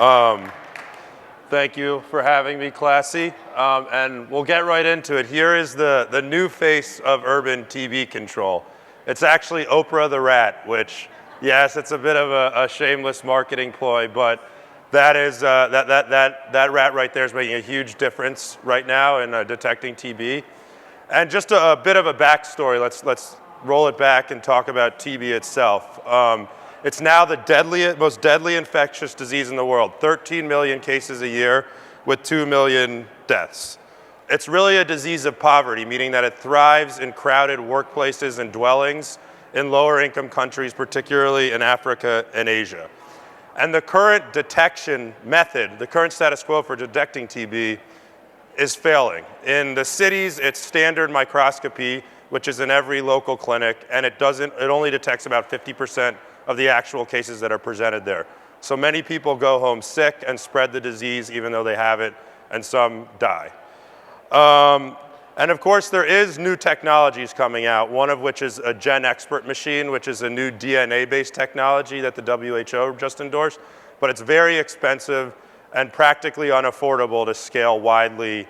Awesome. Thank you for having me, Classy. And we'll get right into it. Here is the new face of urban TB control. It's actually Oprah the rat, which, yes, it's a bit of a shameless marketing ploy, but that is that rat right there is making a huge difference right now in detecting TB. And just a bit of a backstory. Let's roll it back and talk about TB itself. It's now the most deadly infectious disease in the world. 13 million cases a year with 2 million deaths. It's really a disease of poverty, meaning that it thrives in crowded workplaces and dwellings in lower income countries, particularly in Africa and Asia. And the current detection method, the current status quo for detecting TB is failing. In the cities, it's standard microscopy, which is in every local clinic, and it only detects about 50% of the actual cases that are presented there. So many people go home sick and spread the disease even though they have it, and some die. And of course, there is new technologies coming out, one of which is a GenExpert machine, which is a new DNA-based technology that the WHO just endorsed, but it's very expensive and practically unaffordable to scale widely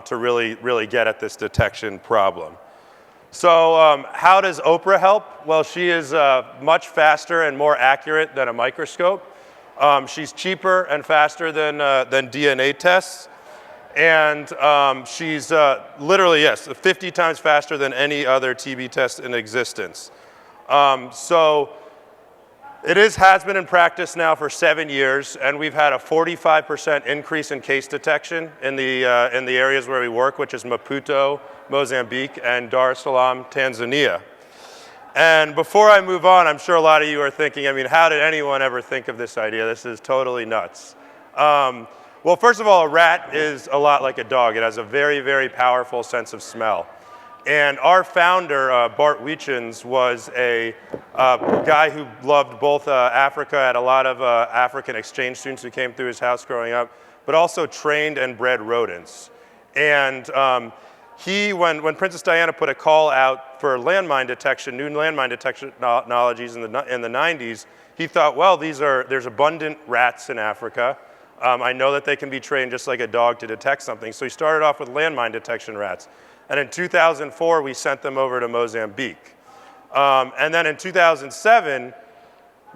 to really get at this detection problem. So how does Oprah help? Well, she is much faster and more accurate than a microscope. She's cheaper and faster than DNA tests. And she's literally, yes, 50 times faster than any other TB test in existence. So it has been in practice now for 7 years, and we've had a 45% increase in case detection in the areas where we work, which is Maputo, Mozambique, and Dar es Salaam, Tanzania. And before I move on, I'm sure a lot of you are thinking, I mean, how did anyone ever think of this idea? This is totally nuts. Well, first of all, a rat is a lot like a dog. It has a very, very powerful sense of smell. And our founder, Bart Weechens, was a guy who loved both Africa, had a lot of African exchange students who came through his house growing up, but also trained and bred rodents. And when Princess Diana put a call out for landmine detection, new landmine detection technologies in the 90s, he thought, well, there's abundant rats in Africa. I know that they can be trained just like a dog to detect something. So he started off with landmine detection rats. And in 2004, we sent them over to Mozambique. And then in 2007,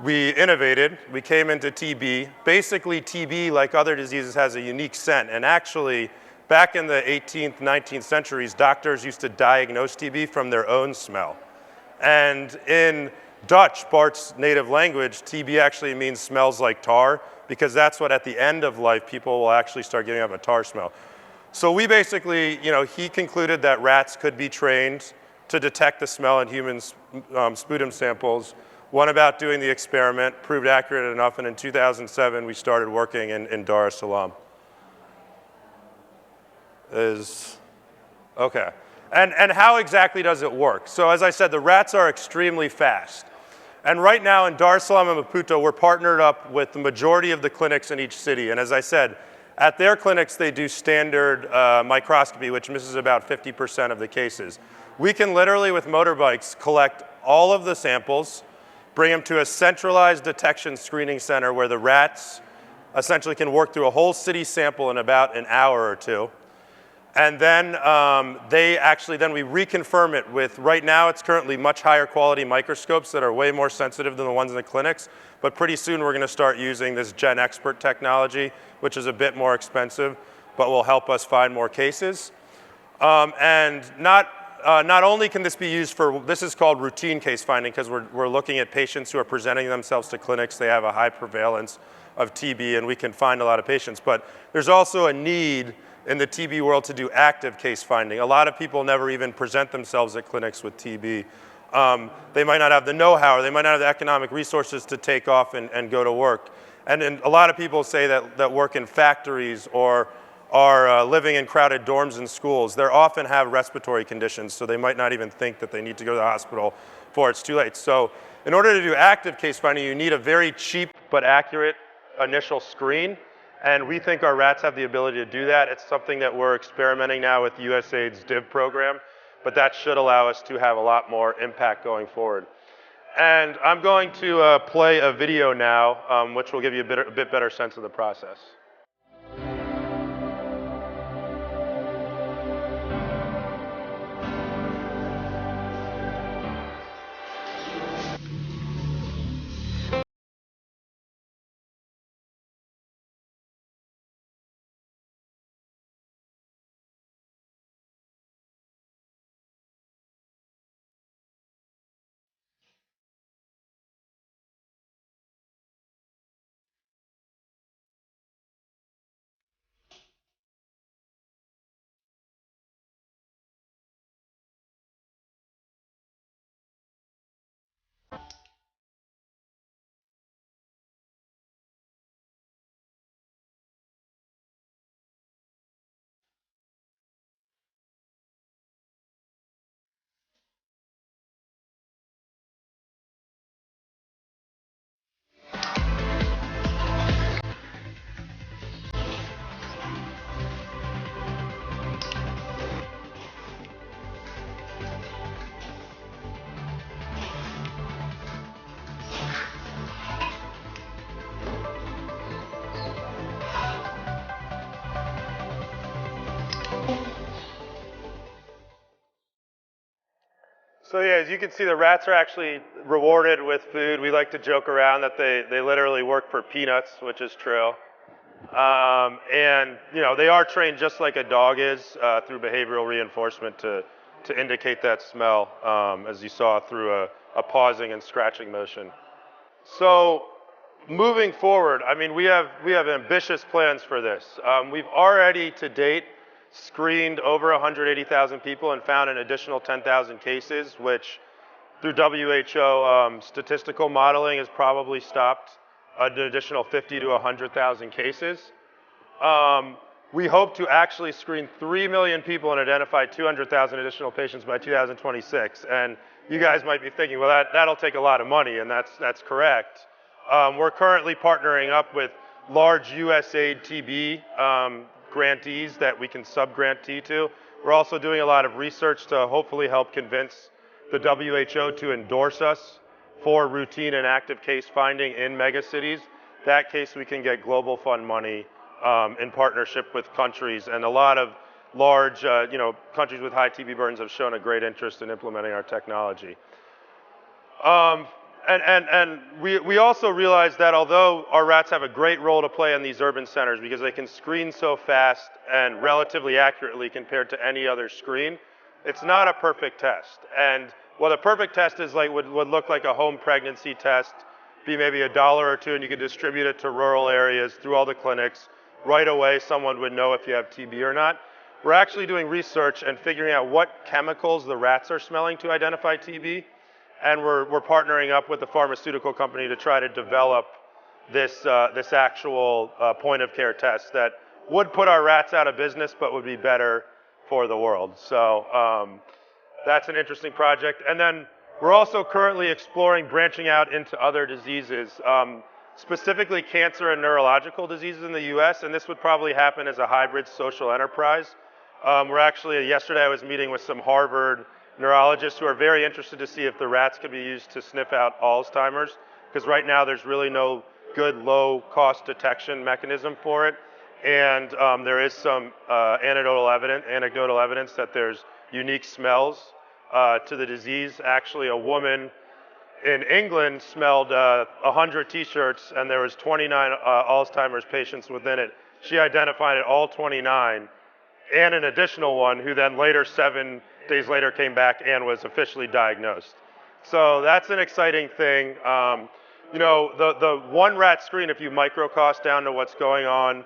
we innovated. We came into TB. Basically, TB, like other diseases, has a unique scent. And actually, back in the 18th, 19th centuries, doctors used to diagnose TB from their own smell. And in Dutch, Bart's native language, TB actually means smells like tar, because that's what at the end of life people will actually start getting up a tar smell. So we basically, he concluded that rats could be trained to detect the smell in human sputum samples, went about doing the experiment, proved accurate enough, and in 2007 we started working in Dar es Salaam. Okay. And how exactly does it work? So as I said, the rats are extremely fast. And right now in Dar es Salaam and Maputo, we're partnered up with the majority of the clinics in each city. And as I said, at their clinics, they do standard microscopy, which misses about 50% of the cases. We can literally, with motorbikes, collect all of the samples, bring them to a centralized detection screening center where the rats essentially can work through a whole city sample in about an hour or two. And then we reconfirm it with, right now it's currently much higher quality microscopes that are way more sensitive than the ones in the clinics, but pretty soon we're going to start using this GenExpert technology, which is a bit more expensive, but will help us find more cases. And not only can this be used this is called routine case finding, because we're looking at patients who are presenting themselves to clinics, they have a high prevalence of TB, and we can find a lot of patients, but there's also a need in the TB world to do active case finding. A lot of people never even present themselves at clinics with TB. They might not have the know-how, or they might not have the economic resources to take off and go to work. And a lot of people say that work in factories or are living in crowded dorms and schools, they often have respiratory conditions, so they might not even think that they need to go to the hospital before it's too late. So in order to do active case finding, you need a very cheap but accurate initial screen. And we think our rats have the ability to do that. It's something that we're experimenting now with USAID's DIV program, but that should allow us to have a lot more impact going forward. And I'm going to play a video now, which will give you a bit better sense of the process. So yeah, as you can see, the rats are actually rewarded with food. We like to joke around that they literally work for peanuts, which is true. And they are trained just like a dog is through behavioral reinforcement to indicate that smell, as you saw through a pausing and scratching motion. So moving forward, I mean, we have ambitious plans for this. We've already to date screened over 180,000 people and found an additional 10,000 cases, which through WHO statistical modeling has probably stopped an additional 50 to 100,000 cases. We hope to actually screen 3 million people and identify 200,000 additional patients by 2026. And you guys might be thinking, well, that'll take a lot of money, and that's correct. We're currently partnering up with large USAID TB grantees that we can sub-grantee to. We're also doing a lot of research to hopefully help convince the WHO to endorse us for routine and active case finding in megacities. That case, we can get global fund money in partnership with countries, and a lot of large countries with high TB burdens have shown a great interest in implementing our technology. And we also realize that although our rats have a great role to play in these urban centers because they can screen so fast and relatively accurately compared to any other screen, it's not a perfect test. And what a perfect test is like would look like a home pregnancy test, be maybe $1 or $2, and you could distribute it to rural areas through all the clinics. Right away, someone would know if you have TB or not. We're actually doing research and figuring out what chemicals the rats are smelling to identify TB. And we're partnering up with a pharmaceutical company to try to develop this actual point of care test that would put our rats out of business, but would be better for the world. So that's an interesting project. And then we're also currently exploring branching out into other diseases, specifically cancer and neurological diseases in the US, and this would probably happen as a hybrid social enterprise. Yesterday I was meeting with some Harvard neurologists who are very interested to see if the rats could be used to sniff out Alzheimer's, because right now there's really no good low-cost detection mechanism for it. And there is some anecdotal evidence that there's unique smells to the disease. Actually, a woman in England smelled 100 t-shirts and there was 29 Alzheimer's patients within it. She identified it, all 29, and an additional one who then 7 days later came back and was officially diagnosed. So that's an exciting thing. The one rat screen, if you microcost down to what's going on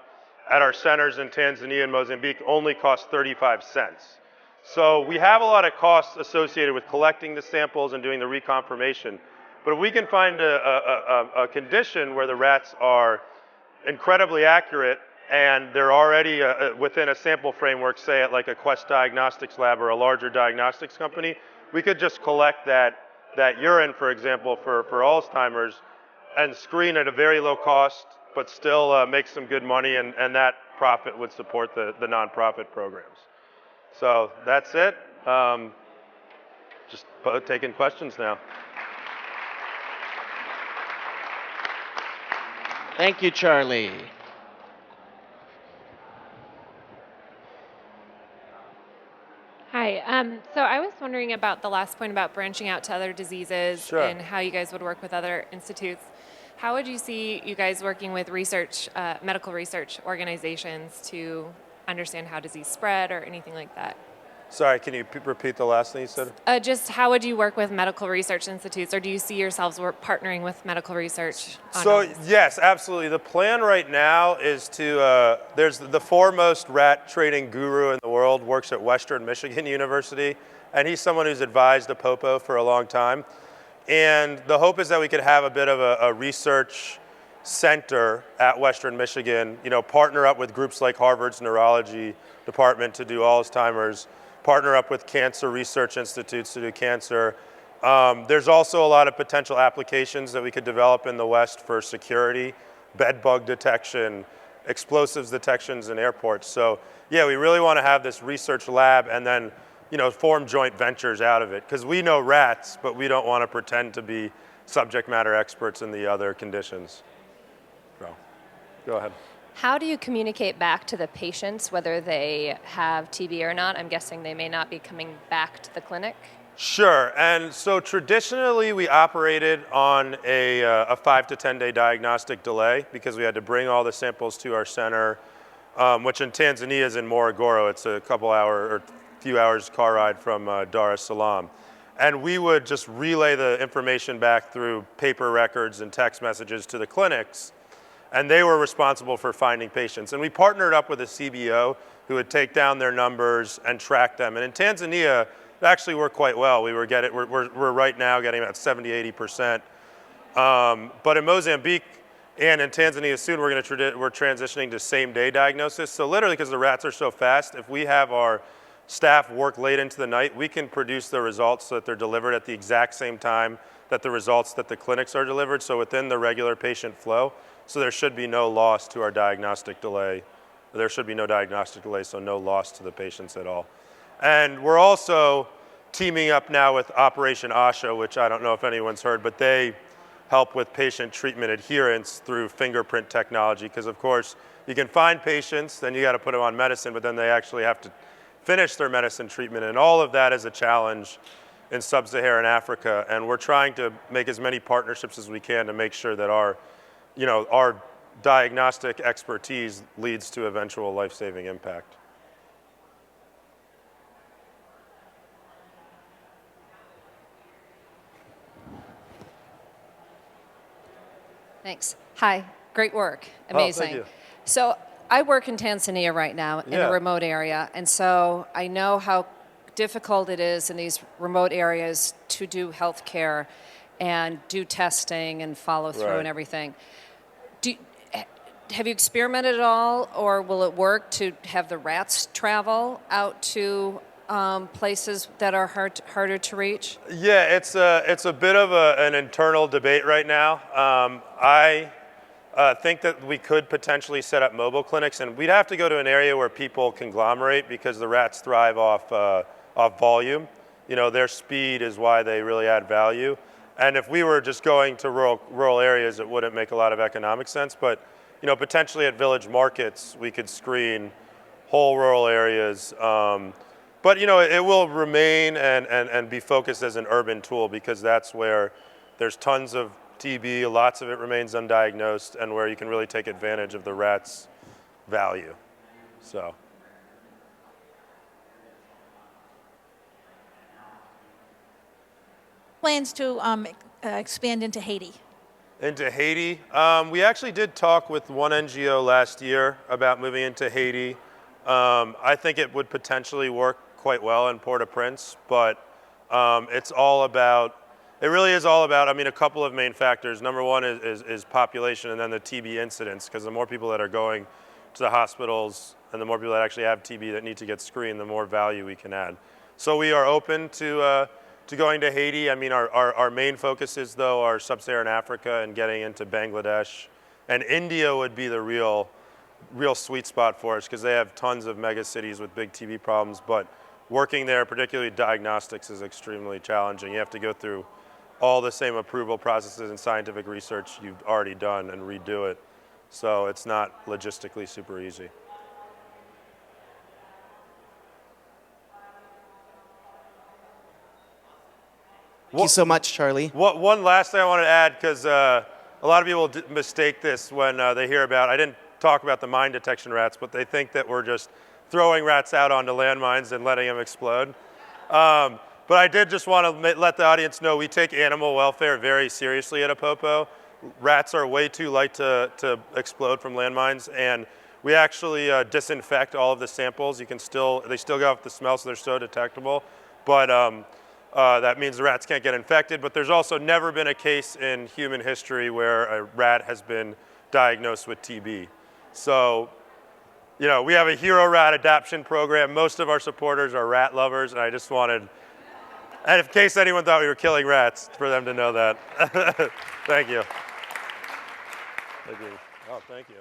at our centers in Tanzania and Mozambique, only costs 35 cents. So we have a lot of costs associated with collecting the samples and doing the reconfirmation. But if we can find a condition where the rats are incredibly accurate and they're already within a sample framework, say at like a Quest Diagnostics lab or a larger diagnostics company, we could just collect that urine, for example, for Alzheimer's and screen at a very low cost, but still make some good money, and that profit would support the nonprofit programs. So that's it. Just taking questions now. Thank you, Charlie. Hi. So I was wondering about the last point about branching out to other diseases Sure. and how you guys would work with other institutes. How would you see you guys working with research, medical research organizations to understand how disease spread or anything like that? Sorry, can you repeat the last thing you said? Just how would you work with medical research institutes, or do you see yourselves partnering with medical research on all So this? yes, absolutely. The plan right now is to, there's the foremost rat training guru in the world, works at Western Michigan University, and he's someone who's advised APOPO for a long time. And the hope is that we could have a bit of a research center at Western Michigan, partner up with groups like Harvard's neurology department to do Alzheimer's, partner up with cancer research institutes to do cancer. There's also a lot of potential applications that we could develop in the West for security, bed bug detection, explosives detections in airports. So yeah, we really want to have this research lab and then form joint ventures out of it. Because we know rats, but we don't want to pretend to be subject matter experts in the other conditions. So, go ahead. How do you communicate back to the patients whether they have TB or not? I'm guessing they may not be coming back to the clinic. Sure, and so traditionally we operated on a 5 to 10 day diagnostic delay because we had to bring all the samples to our center, which in Tanzania is in Morogoro. It's a few hours car ride from Dar es Salaam. And we would just relay the information back through paper records and text messages to the clinics, and they were responsible for finding patients. And we partnered up with a CBO who would take down their numbers and track them. And in Tanzania, it actually worked quite well. We're right now getting about 70, 80%. But in Mozambique and in Tanzania soon, we're transitioning to same-day diagnosis. So literally, because the rats are so fast, if we have our staff work late into the night, we can produce the results so that they're delivered at the exact same time that the results that the clinics are delivered, so within the regular patient flow. So there should be no loss to our diagnostic delay. There should be no diagnostic delay, so no loss to the patients at all. And we're also teaming up now with Operation ASHA, which I don't know if anyone's heard, but they help with patient treatment adherence through fingerprint technology. Because of course, you can find patients, then you got to put them on medicine, but then they actually have to finish their medicine treatment. And all of that is a challenge in sub-Saharan Africa. And we're trying to make as many partnerships as we can to make sure that our diagnostic expertise leads to eventual life-saving impact. Thanks. Hi. Great work. Amazing. Amazing. So I work in Tanzania right now in a remote area, and so I know how difficult it is in these remote areas to do healthcare and do testing and follow through and everything. Have you experimented at all, or will it work to have the rats travel out to places that are harder to reach? Yeah, it's a bit of an internal debate right now. I think that we could potentially set up mobile clinics, and we'd have to go to an area where people conglomerate because the rats thrive off volume. Their speed is why they really add value. And if we were just going to rural areas, it wouldn't make a lot of economic sense. But potentially at village markets, we could screen whole rural areas. But it will remain and be focused as an urban tool because that's where there's tons of TB, lots of it remains undiagnosed, and where you can really take advantage of the rat's value. So. Plans to expand into Haiti? Into Haiti. We actually did talk with one NGO last year about moving into Haiti. I think it would potentially work quite well in Port-au-Prince, but it really is all about, a couple of main factors. Number one is population, and then the TB incidence, because the more people that are going to the hospitals and the more people that actually have TB that need to get screened, the more value we can add. So we are open to going to Haiti. Our main focuses, though, are sub-Saharan Africa and getting into Bangladesh. And India would be the real sweet spot for us because they have tons of mega cities with big TB problems. But working there, particularly diagnostics, is extremely challenging. You have to go through all the same approval processes and scientific research you've already done and redo it. So it's not logistically super easy. Thank you so much, Charlie. One last thing I want to add, because a lot of people mistake this when they hear about, I didn't talk about the mine detection rats, but they think that we're just throwing rats out onto landmines and letting them explode. But I did just want to let the audience know we take animal welfare very seriously at APOPO. Rats are way too light to explode from landmines, and we actually disinfect all of the samples. They still go off the smell, so they're so detectable. But that means the rats can't get infected. But there's also never been a case in human history where a rat has been diagnosed with TB. So, you know, we have a hero rat adoption program. Most of our supporters are rat lovers, and I just wanted, and in case anyone thought we were killing rats, for them to know that. Thank you. Thank you. Oh, thank you.